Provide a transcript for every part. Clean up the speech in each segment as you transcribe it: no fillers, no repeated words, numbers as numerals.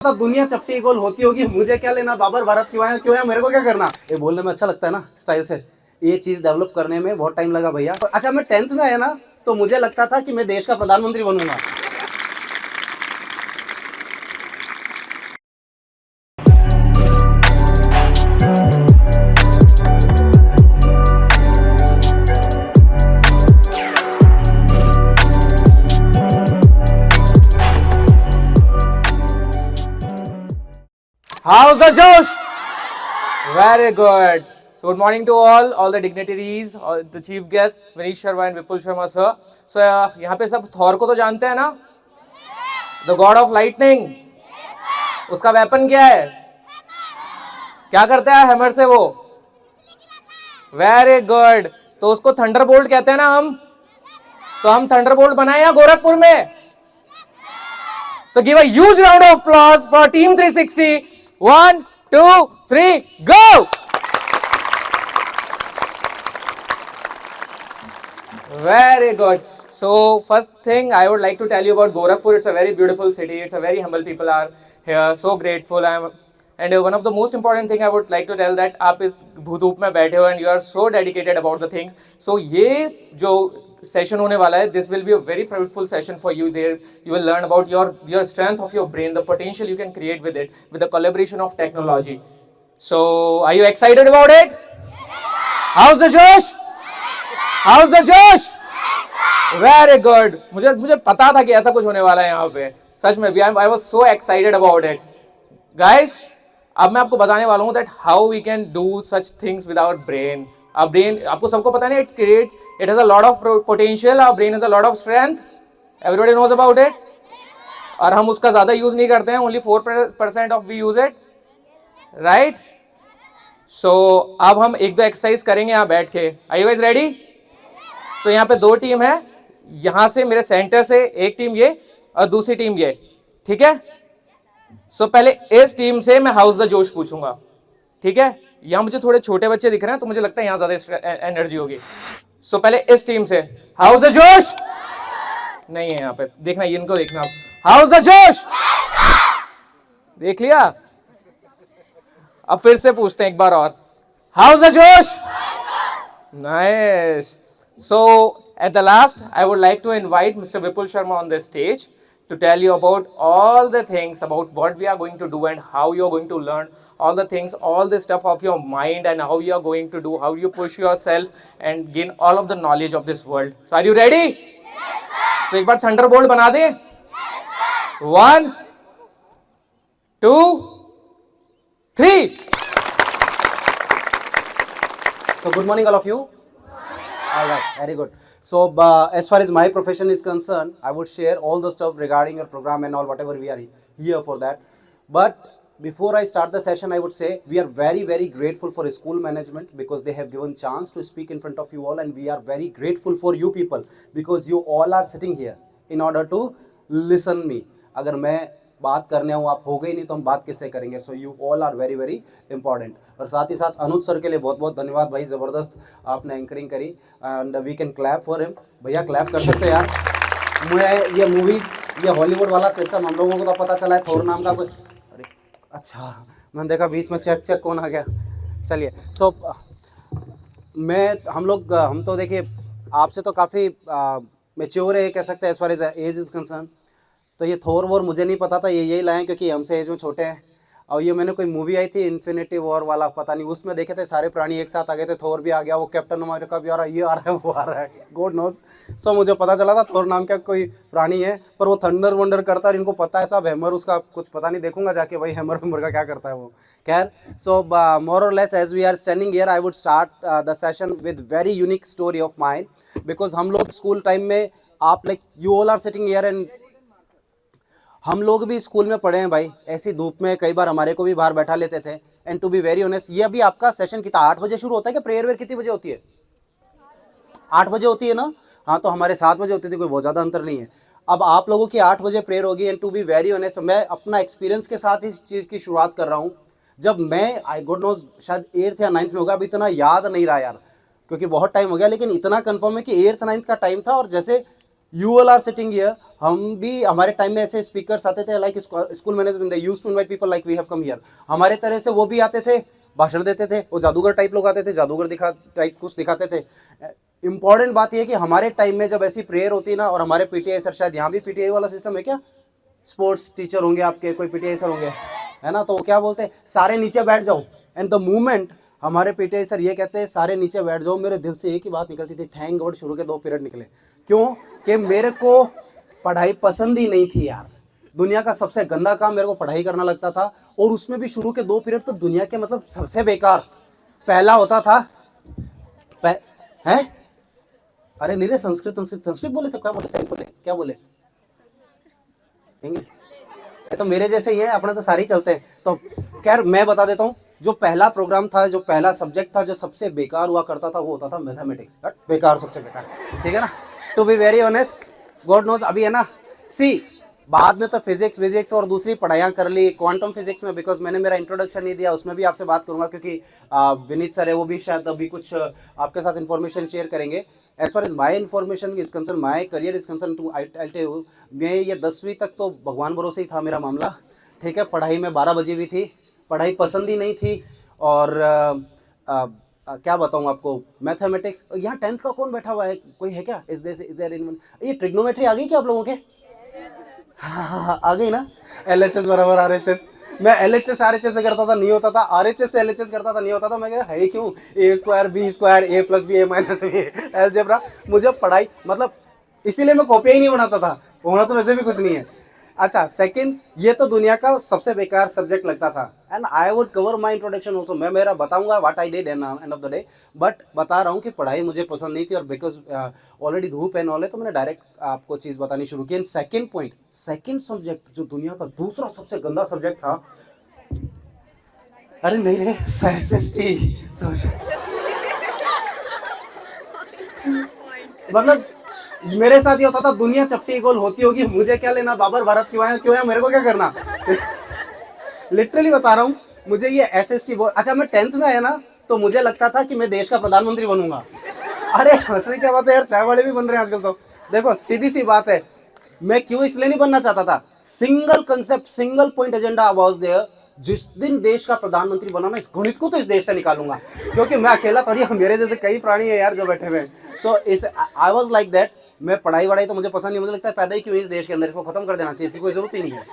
तो दुनिया चपटी गोल होती होगी, मुझे क्या लेना, बाबर भारत क्यों है, मेरे को क्या करना। ये बोलने में अच्छा लगता है ना स्टाइल से। ये चीज डेवलप करने में बहुत टाइम लगा भैया। अच्छा मैं 10th में आया ना, तो मुझे लगता था कि मैं देश का प्रधानमंत्री बनूंगा। How's the Josh? Very good. So good morning to all the dignitaries, all the chief guests, Manish Sharma and Vipul Sharma sir. So यहाँ पे सब थॉर को तो जानते हैं ना? The God of Lightning. उसका वेपन क्या है? क्या करता है हैमर से वो? Very good. तो उसको थंडरबोल्ट कहते हैं ना हम? तो हम थंडरबोल्ट बनाए हैं गोरखपुर में? So give a huge round of applause for Team 360. 1, 2, 3, go! Very good. So first thing I would like to tell you about Gorakhpur. It's a very beautiful city. It's a very humble people are here. So grateful I am. And one of the most important thing I would like to tell that आप इस धूप में बैठे हो and you are so dedicated about the things. So ये जो session होने वाला है, this will be a very fruitful session for you. There you will learn about your strength of your brain, the potential you can create with it, with the collaboration of technology. So are you excited about it? How's the Josh? How's the Josh? Very good. मुझे पता था कि ऐसा कुछ होने वाला है यहाँ पे. सच में I was so excited about it. Guys, अब मैं आपको बताने वाला हूँ that how we can do such things with our brain. Our brain, आपको सबको पता नहीं, it has a lot of potential. Our brain has a lot of strength. Everybody knows about it. और हम उसका ज़्यादा यूज़ नहीं करते हैं. Only 4% of we use it. Right? So अब हम एक दो एक्सरसाइज करेंगे यहाँ बैठ के. Are you guys ready? So यहाँ पे दो टीम है. यहाँ से मेरे सेंटर से एक टीम ये और दूसरी टीम ये. ठीक है? सो पहले इस टीम से मैं हाउस द जोश पूछूंगा. ठीक है? यहाँ मुझे थोड़े छोटे बच्चे दिख रहे हैं तो मुझे लगता है यहाँ ज्यादा एनर्जी होगी. सो पहले इस टीम से हाउस द जोश. नहीं है यहाँ पे, देखना इनको देखना. हाउस द जोश. देख लिया. अब फिर से पूछते हैं एक बार और. हाउस द जोश. Nice. So at the last I would like to invite Mr. Vipul Sharma on the stage to tell you about all the things about what we are going to do and how you are going to learn all the things, all the stuff of your mind and how you are going to do, how you push yourself and gain all of the knowledge of this world. So are you ready? Yes, sir. So एक बार Thunderbolt बना दे. Yes, sir. 1, 2, 3. So good morning all of you. All right, very good. So as far as my profession is concerned, I would share all the stuff regarding your program and all, whatever we are here for that. But before I start the session, I would say we are very, very grateful for school management because they have given chance to speak in front of you all, and we are very grateful for you people because you all are sitting here in order to listen me. अगर मैं बात करने हूँ, आप हो गई नहीं तो हम बात किससे करेंगे. So you all are very very important. और साथ ही साथ अनुज सर के लिए बहुत बहुत धन्यवाद भाई, ज़बरदस्त आपने एंकरिंग करी and we can clap for him. भैया क्लैप कर सकते हैं यार. मुझे ये मूवीज़, ये हॉलीवुड वाला सिस्टम हम लोगों को तो पता चला है थोर नाम का कोई. अरे अच्छा, मैंने देखा बीच में चेक कौन आ गया. चलिए. सो हम तो देखिए आपसे तो काफ़ी मेच्योर है कह सकते हैं as far as age is concerned. तो ये थोर वोर मुझे नहीं पता था, ये यही लाए क्योंकि हमसे एज में छोटे हैं. और ये मैंने कोई मूवी आई थी इन्फिनिटी वॉर वाला, पता नहीं, उसमें देखे थे सारे प्राणी एक साथ आ गए थे. थोर भी आ गया, वो कैप्टन अमेरिका भी आ रहा है, ये आ रहा है, वो आ रहा है, गॉड नोस. सो मुझे पता चला था थोर नाम का कोई प्राणी है, पर वो थंडर वंडर करता है. इनको पता है सब. हैमर उसका कुछ पता नहीं, देखूंगा जाके भाई हैमर का क्या करता है वो. खैर, सो मोर और less as we are standing here, I would start the session with very unique story of mine. Because हम लोग स्कूल टाइम में, आप like you all are sitting here and हम लोग भी स्कूल में पढ़े हैं भाई. ऐसी धूप में कई बार हमारे को भी बाहर बैठा लेते थे. And to be very honest, ये अभी आपका सेशन कितना 8 बजे शुरू होता है कि प्रेयर वेयर कितनी बजे होती है? 8 बजे होती है ना. हाँ, तो हमारे 7 बजे होती थी, कोई बहुत ज़्यादा अंतर नहीं है. अब आप लोगों की 8 बजे प्रेयर होगी. And to be very honest, मैं अपना एक्सपीरियंस के साथ इस चीज़ की शुरुआत कर रहा हूँ. जब मैं आई गुड नोज शायद 8th या 9th में होगा, अभी इतना याद नहीं रहा यार क्योंकि बहुत टाइम हो गया, लेकिन इतना कन्फर्म है कि 8th 9th का टाइम था. और जैसे you all are sitting here, हम भी हमारे टाइम में ऐसे स्पीकर्स आते थे like school management, they used to invite people like we have come here. हमारे तरह से वो भी आते थे, भाषण देते थे, वो जादूगर टाइप लोग आते थे, जादूगर दिखा टाइप कुछ दिखाते थे। इंपॉर्टेंट बात ये है कि हमारे टाइम में जब ऐसी प्रेयर होती ना, और हमारे पीटीआई सर, शायद यहाँ भी पीटीआई वाला सिस्टम है क्या, स्पोर्ट्स टीचर होंगे आपके, कोई पीटीआई सर होंगे, है ना, तो वो क्या बोलते हैं, सारे नीचे बैठ जाओ। एंड द मूवमेंट हमारे पीटीआई सर ये कहते हैं सारे नीचे बैठ जाओ, मेरे दिल से एक ही बात निकलती थी, थैंक गॉड शुरू के 2 पीरियड निकले। क्यों? कि मेरे को पढ़ाई पसंद ही नहीं थी यार। दुनिया का सबसे गंदा काम मेरे को पढ़ाई करना लगता था, और उसमें भी शुरू के 2 पीरियड तो दुनिया के मतलब सबसे बेकार। पहला होता था हैं, अरे नहीं रे, संस्कृत संस्कृत संस्कृत बोले थे, क्या बोले, साइंस बोले, क्या बोले, इंग्लिश? ये तो मेरे जैसे ही है, अपने तो सारे ही चलते हैं। तो खैर मैं बता देता हूँ, जो पहला प्रोग्राम था, जो पहला सब्जेक्ट था, जो सबसे बेकार हुआ करता था, वो होता था मैथमेटिक्स। बेकार, सबसे बेकार, ठीक है ना, to be very honest, God knows. अभी है ना, सी बाद में तो फिजिक्स और दूसरी पढ़ाइयाँ कर ली, क्वांटम फिजिक्स में, बिकॉज मैंने मेरा इंट्रोडक्शन नहीं दिया, उसमें भी आपसे बात करूंगा, क्योंकि विनीत सर है, वो भी शायद अभी कुछ आपके साथ इन्फॉर्मेशन शेयर करेंगे। As far as my information is concerned, my career is concerned, to I tell you, मैं ये 10वीं तक तो भगवान भरोसे ही था मेरा मामला, ठीक है। पढ़ाई में 12 बजी हुई थी, पढ़ाई पसंद ही नहीं थी, और क्या बताऊँ आपको, मैथमेटिक्स। यहाँ 10th का कौन बैठा हुआ है, कोई है क्या? इज देयर इन, ये ट्रिग्नोमेट्री आ गई क्या आप लोगों के? हाँ आ गई ना, LHS बराबर RHS। मैं LHS RHS से करता था, नहीं होता था, RHS से LHS करता था, नहीं होता था। मैं क्या है क्यों, A² B² A + B A- algebra. मुझे पढ़ाई मतलब, इसीलिए मैं कॉपी ही नहीं बनाता था, होना तो वैसे भी कुछ नहीं है। अच्छा, सेकंड, ये तो दुनिया का सबसे बेकार सब्जेक्ट लगता था, and I would cover my introduction also, मैं मेरा बताऊंगा what I did and end of the day, but बता रहा हूँ कि पढ़ाई मुझे पसंद नहीं थी, और बिकॉज ऑलरेडी धूप एंड ऑल है, तो मैंने डायरेक्ट आपको चीज़ बतानी शुरू की। And second point, second subject जो दुनिया का दूसरा सबसे गंदा सब्जेक्ट था, अरे नहीं रे, SST, मतलब मेरे साथ ये होता था, दुनिया चपटी गोल होती होगी, मुझे क्या लेना, बाबर भारत क्यों है, मेरे को क्या करना। लिटरली बता रहा हूँ, मुझे ये SST अच्छा, मैं 10th में आया ना, तो मुझे लगता था कि मैं देश का प्रधानमंत्री बनूंगा। अरे हंसने क्या बात है यार, चाय वाले भी बन रहे हैं आजकल तो। देखो सीधी सी बात है, मैं क्यों इसलिए नहीं बनना चाहता था, single concept, single point agenda was there, जिस दिन देश का प्रधानमंत्री बना ना, इस गणित को तो इस देश से निकालूंगा, क्योंकि मैं अकेला थोड़ी, मेरे जैसे कई प्राणी है यार जो बैठे हुए हैं। सो इस आई वाज लाइक दैट। मैं पढ़ाई वढ़ाई तो मुझे पसंद नहीं, मुझे लगता है पैदा ही क्यों इस देश के अंदर, इसको खत्म कर देना चाहिए, इसकी कोई जरूरत ही नहीं है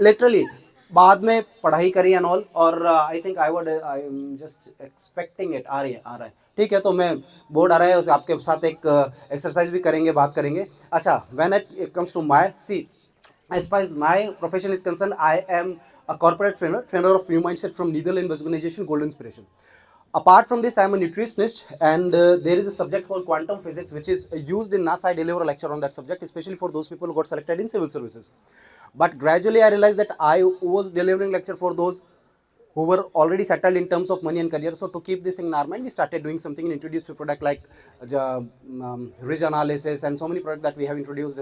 लिटरली। बाद में पढ़ाई करी एंड ऑल, और I think I am just expecting it, आ रहा है, ठीक है। तो मैं बोर्ड आ रहा है, आपके साथ एक एक्सरसाइज भी करेंगे, बात करेंगे। अच्छा, when it comes to my, see as far as my profession is concerned, I am a corporate trainer of new mindset from Netherlands organization Golden Inspiration. Apart from this, I am a nutritionist, and there is a subject called quantum physics, which is used in NASA. I deliver a lecture on that subject, especially for those people who got selected in civil services. But gradually, I realized that I was delivering lecture for those who were already settled in terms of money and career. So to keep this thing in our mind, we started doing something and introduced a product like ridge analysis and so many products that we have introduced.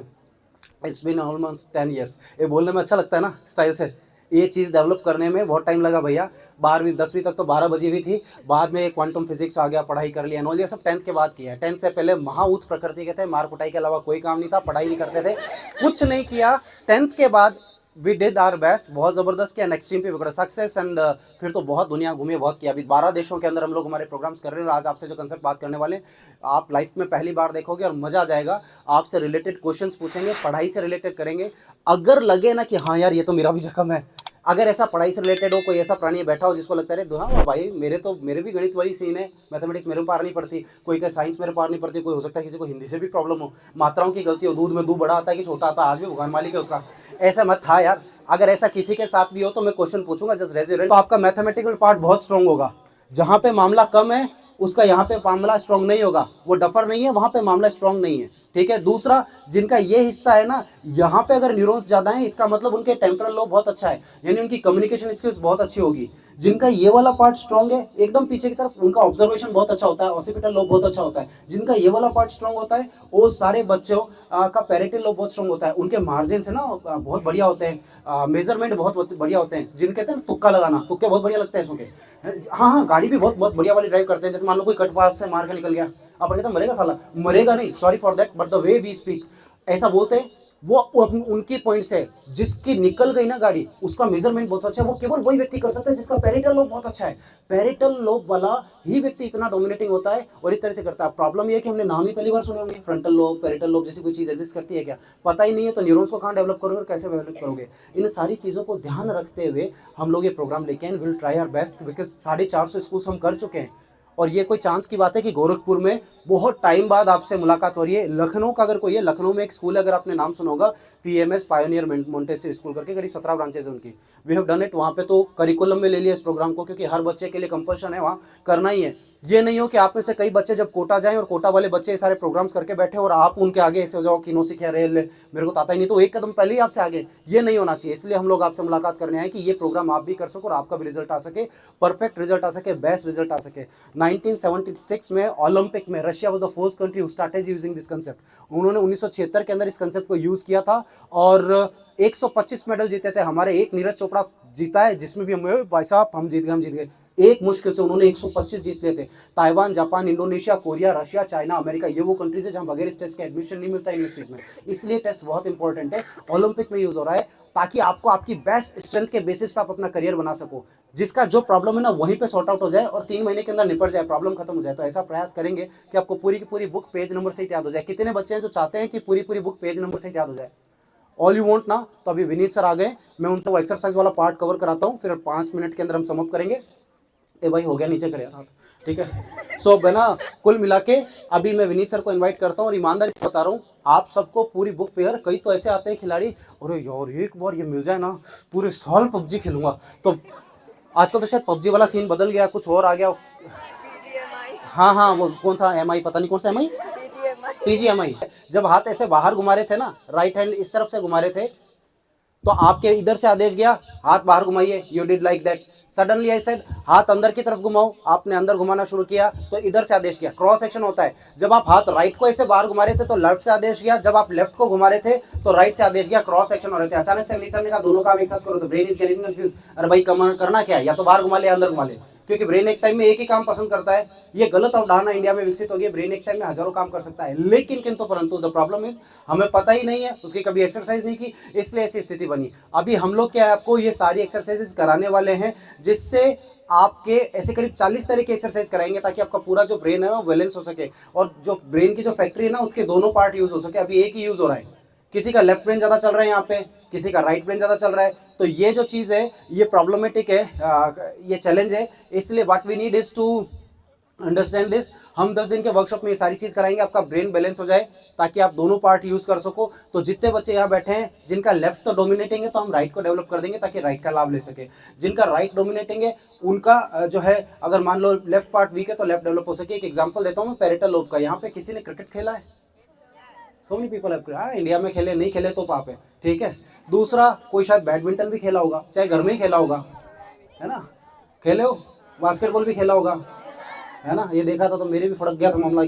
It's been almost 10 years। ये बोलने में अच्छा लगता है ना style से, ये चीज़ develop करने में बहुत टाइम लगा भैया। 12वीं 10वीं तक तो 12 बजी हुई थी, बाद में क्वांटम फिजिक्स आ गया, पढ़ाई कर लिया, एनोल, ये सब 10th के बाद किया है। 10th से पहले महाऊत प्रकृति के थे, मार कुटाई के अलावा कोई काम नहीं था, पढ़ाई नहीं करते थे, कुछ नहीं किया। 10th के बाद वी डिड आवर बेस्ट, बहुत ज़बरदस्त किया, एक्सट्रीम पे पकड़ा सक्सेस, एंड फिर तो बहुत दुनिया घूमे, बहुत किया। अभी 12 देशों के अंदर हम लोग हमारे प्रोग्राम्स कर रहे हैं, और आज आपसे जो कंसेप्ट बात करने वाले, आप लाइफ में पहली बार देखोगे और मज़ा आ जाएगा। आपसे रिलेटेड क्वेश्चंस पूछेंगे, पढ़ाई से रिलेटेड करेंगे। अगर लगे ना कि हाँ यार ये तो मेरा भी जख्म है, अगर ऐसा पढ़ाई से रिलेटेड हो, कोई ऐसा प्राणी बैठा हो जिसको लगता है हाँ भाई मेरे भी गणित वाली सीन है, मैथमेटिक्स मेरे पार नहीं पड़ती, कोई का साइंस मेरे पार नहीं पड़ती, कोई हो सकता है किसी को हिंदी से भी प्रॉब्लम हो, मात्राओं की गलती हो, दूध में दूध बड़ा आता है कि छोटा आता है, आज भी भगवान मालिक है उसका, ऐसा मत था यार। अगर ऐसा किसी के साथ भी हो तो मैं क्वेश्चन पूछूंगा, जस्ट रेज योर हैंड। तो आपका मैथमेटिकल पार्ट बहुत स्ट्रॉन्ग होगा, जहाँ पे मामला कम है उसका यहाँ पे मामला स्ट्रॉन्ग नहीं होगा, वो डफर नहीं है, वहाँ पे मामला स्ट्रॉन्ग नहीं है, ठीक है। दूसरा, जिनका ये हिस्सा है ना, यहाँ पे अगर न्यूरॉन्स ज्यादा हैं, इसका मतलब उनके टेम्परल लोब बहुत अच्छा है, यानी उनकी कम्युनिकेशन स्किल्स बहुत अच्छी होगी। जिनका ये वाला पार्ट स्ट्रॉन्ग है एकदम पीछे की तरफ, उनका ऑब्जर्वेशन बहुत अच्छा होता है, ऑसिपिटल लोब बहुत अच्छा होता है। जिनका ये वाला पार्ट स्ट्रॉन्ग होता है, वो सारे बच्चों का पैरेटल लोब बहुत स्ट्रॉन्ग होता है, उनके मार्जिन से ना बहुत बढ़िया होते हैं, मेजरमेंट बहुत बढ़िया होते हैं। जिनके कहते हैं तुक्का लगाना, तुक्के बहुत बढ़िया लगते हैं इसके। हाँ, गाड़ी भी बहुत बढ़िया वाली ड्राइव करते हैं। जैसे मान लो कोई कट पास से मार के निकल गया, अब कहता मरेगा साला, मरेगा नहीं, sorry for that, but the way we speak, ऐसा बोलते हैं वो उनकी पॉइंट से जिसकी निकल गई ना गाड़ी, उसका मेजरमेंट बहुत अच्छा है। वो केवल वही व्यक्ति कर सकता है जिसका पैरिटल लोब बहुत अच्छा है। पैरिटल लोब वाला ही व्यक्ति इतना डोमिनेटिंग होता है और इस तरह से करता है। प्रॉब्लम ये है कि हमने नाम ही पहली बार सुने होंगे, फ्रंटल लोब, पैरिटल लोब जैसी कोई चीज एग्जिस्ट करती है क्या, पता ही नहीं है। तो न्यूरॉन्स को कहाँ डेवलप करोगे और कैसे डेवलप करोगे? इन सारी चीज़ों को ध्यान रखते हुए हम लोग ये प्रोग्राम लेके आए। Will try our best, because 450 school हम कर चुके हैं और ये कोई चांस की बात है कि गोरखपुर में बहुत टाइम बाद आपसे मुलाकात हो रही है। लखनऊ का अगर कोई है, लखनऊ में एक स्कूल है, अगर आपने नाम सुना होगा, PMS पायोनियर मोंटेसरी स्कूल करके, करीब 17 ब्रांचेज है उनकी। We have done it. वहाँ पे तो करिकुलम में ले लिया इस प्रोग्राम को, क्योंकि हर बच्चे के लिए कंपल्शन है, वहाँ करना ही है। ये नहीं हो कि आप में से कई बच्चे जब कोटा जाएं और कोटा वाले बच्चे ये सारे प्रोग्राम्स करके बैठे और आप उनके आगे ऐसे हो जाओ कि नो सीखे रहे, मेरे को तो आता ही नहीं, तो एक कदम पहले ही आपसे आगे। ये नहीं होना चाहिए। इसलिए हम लोग आपसे मुलाकात करने आए कि ये प्रोग्राम आप भी कर सको और आपका भी रिजल्ट आ सके, परफेक्ट रिजल्ट आ सके, बेस्ट रिजल्ट आ सके। 1976 में ओलंपिक में Russia was the first country who started using this concept. उन्होंने 1976 के अंदर इस कंसेप्ट को यूज किया था और 125 मेडल जीते थे। हमारे एक नीरज चोपड़ा जीता है, जिसमें भी हम, भाई साहब हम जीत गए। एक मुश्किल से उन्होंने 125 जीत लिए थे। Taiwan, Japan, Indonesia, Korea, Russia, China, America, ये वो कंट्रीज है जहां बगैर इस टेस्ट के एडमिशन नहीं मिलता यूनिवर्सिटीज में। इसलिए टेस्ट बहुत इंपॉर्टेंट है, ओलंपिक में यूज हो रहा है, ताकि आपको आपकी बेस्ट स्ट्रेंथ के बेसिस पे आप अपना करियर बना सको। जिसका जो प्रॉब्लम है ना वहीं पे सॉर्ट आउट हो जाए और 3 महीने के अंदर निपट जाए, प्रॉब्लम खत्म हो जाए। तो ऐसा प्रयास करेंगे कि आपको पूरी की पूरी बुक पेज नंबर से याद हो जाए। कितने बच्चे हैं जो चाहते हैं कि पूरी पूरी बुक पेज नंबर से याद हो जाए? ऑल यू वांट ना? तो अभी विनीत सर आ गए, मैं उनसे वो एक्सरसाइज वाला पार्ट कवर कराता हूँ, फिर 5 मिनट के अंदर हम समाप्त करेंगे। ए भाई हो गया, नीचे कर यार आप, ठीक है। सो बना कुल मिला के अभी मैं विनीत सर को इनवाइट करता हूँ और ईमानदारी से बता रहा हूँ, आप सबको पूरी बुक पे यार, कई तो ऐसे आते हैं खिलाड़ी, अरे यार एक बार ये मिल जाए ना पूरे साल PUBG खेलूंगा। तो आजकल तो शायद PUBG वाला सीन बदल गया, कुछ और आ गया। हाँ हाँ, वो कौन सा MI, पता नहीं कौन सा MI, PGMI। जब हाथ ऐसे बाहर घुमा रहे थे ना, राइट हैंड इस तरफ से घुमा रहे थे, तो आपके इधर से आदेश गया हाथ बाहर घुमाइए, you did like that. Suddenly I said हाथ अंदर की तरफ घुमाओ, आपने अंदर घुमाना शुरू किया तो इधर से आदेश गया। क्रॉस एक्शन होता है, जब आप हाथ राइट को ऐसे बाहर घुमा रहे थे तो लेफ्ट से आदेश गया, जब आप लेफ्ट को घुमा रहे थे तो राइट से आदेश गया। क्रॉस एक्शन हो रहे थे। अचानक से अमित सर ने कहा दोनों काम एक साथ करो, तो ब्रेन इज गेटिंग कंफ्यूज। अरे भाई करना क्या है, या तो बाहर घुमा ले या अंदर घुमा ले, क्योंकि ब्रेन एक टाइम में एक ही काम पसंद करता है। ये गलत अवधारणा इंडिया में विकसित हो गई, ब्रेन एक टाइम में हजारों काम कर सकता है। लेकिन किंतु परंतु द प्रॉब्लम इज हमें पता ही नहीं है, उसकी कभी एक्सरसाइज नहीं की, इसलिए ऐसी स्थिति बनी। अभी हम लोग क्या है, आपको ये सारी एक्सरसाइजेस कराने वाले हैं, जिससे आपके ऐसे करीब 40 तरह की एक्सरसाइज कराएंगे, ताकि आपका पूरा जो ब्रेन है ना बैलेंस हो सके और जो ब्रेन की जो फैक्ट्री है ना उसके दोनों पार्ट यूज हो सके। अभी एक ही यूज हो रहा है, किसी का लेफ्ट ब्रेन ज्यादा चल रहा है यहाँ पे, किसी का राइट ब्रेन ज्यादा चल रहा है। तो ये जो चीज है ये प्रॉब्लमेटिक है, ये चैलेंज है। इसलिए what we need is to understand this. हम 10 दिन के वर्कशॉप में ये सारी चीज कराएंगे, आपका ब्रेन बैलेंस हो जाए, ताकि आप दोनों पार्ट यूज कर सको। तो जितने बच्चे यहाँ बैठे हैं जिनका लेफ्ट तो डोमिनेटिंग है, तो हम राइट को डेवलप कर देंगे ताकि राइट का लाभ ले सके। जिनका राइट डोमिनेटिंग है उनका जो है, अगर मान लो लेफ्ट पार्ट वीक है तो लेफ्ट डेवलप हो सके। एक एग्जाम्पल देता हूँ मैं पैरेटल लोब का। यहाँ पे किसी ने क्रिकेट खेला है? So many people have, India में खेले, नहीं खेले तो पाप है, ठीक है। दूसरा, कोई शायद बैडमिंटन भी खेला होगा, चाहे घर में ही खेला होगा, है ना, खेले हो। बास्केटबॉल भी खेला होगा, है ना, ये देखा था तो मेरे भी फड़क गया था मामला,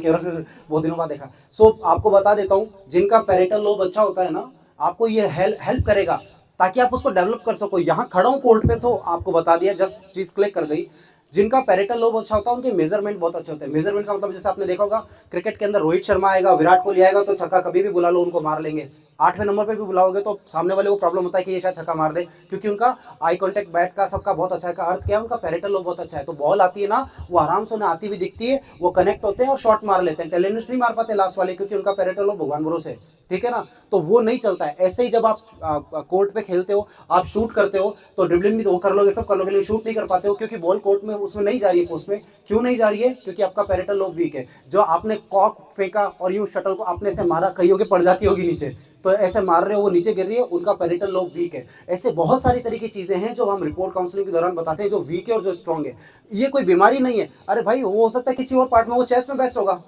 बहुत दिनों बाद देखा। सो आपको बता देता हूँ, जिनका पैरेटल लोब अच्छा होता है ना, आपको ये हेल्प करेगा ताकि आप उसको डेवलप कर सको। यहाँ खड़ा हूँ कोर्ट पे तो आपको बता दिया, जस्ट चीज क्लिक कर गई। जिनका पैरेटल लोब अच्छा होता है उनके मेजरमेंट बहुत अच्छे होते हैं। मेजरमेंट का मतलब जैसे आपने देखा होगा क्रिकेट के अंदर रोहित शर्मा आएगा, विराट कोहली आएगा, तो छक्का कभी भी बुला लो उनको मार लेंगे। 8वें नंबर पे भी बुलाओगे तो सामने वाले को प्रॉब्लम होता है कि ये शायद छक्का मार दे, क्योंकि उनका आई कांटेक्ट बैट का सबका बहुत अच्छा है। का अर्थ क्या है, उनका पैरेटल लोब बहुत अच्छा है। तो बॉल आती है ना, वो आराम से उन्हें आती हुई दिखती है, वो कनेक्ट होते हैं और शॉट मार लेते हैं। टेलेंडर्स नहीं मार पाते लास्ट वाले, क्योंकि उनका पैरेटल लोब भगवान भरोसे, ठीक है ना, तो वो नहीं चलता है। ऐसे ही जब आप कोर्ट पे खेलते हो, आप शूट करते हो, तो ड्रिबलिंग भी तो कर लोगे, सब कर लोगे, लेकिन शूट नहीं कर पाते हो, क्योंकि बॉल कोर्ट में उसमें नहीं जा रही है, पोस्ट में। क्यों नहीं जा रही है? क्योंकि आपका पैरेटल लोब वीक है। जो आपने कॉक फेंका और यूं शटल को आपने से मारा, कहीं होगी पड़ जाती होगी नीचे, तो ऐसे मार रहे हो वो नीचे गिर रही है, उनका पैरेटल लोब वीक है। ऐसे बहुत सारी तरह की चीजें हैं जो हम रिपोर्ट काउंसलिंग के दौरान बताते हैं, जो वीक है और जो स्ट्रॉन्ग है। ये कोई बीमारी नहीं है। अरे भाई, वो हो सकता है किसी और पार्ट में वो चेस्ट में बेस्ट होगा,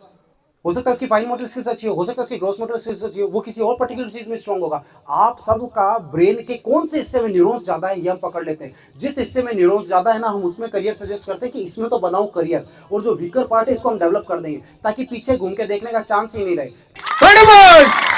हो सकता है उसकी फाइन मोटर स्किल्स अच्छी हो सकता है उसकी ग्रॉस मोटर स्किल्स अच्छी हो, वो किसी और पर्टिकुलर चीज में स्ट्रांग होगा। आप सबका ब्रेन के कौन से हिस्से में न्यूरॉन्स ज्यादा है ये हम पकड़ लेते हैं। जिस हिस्से में न्यूरॉन्स ज्यादा है ना, हम उसमें करियर सजेस्ट करते हैं कि इसमें तो बनाओ करियर, और जो वीकर पार्ट है इसको हम डेवलप कर देंगे, ताकि पीछे घूम के देखने का चांस ही नहीं रहे।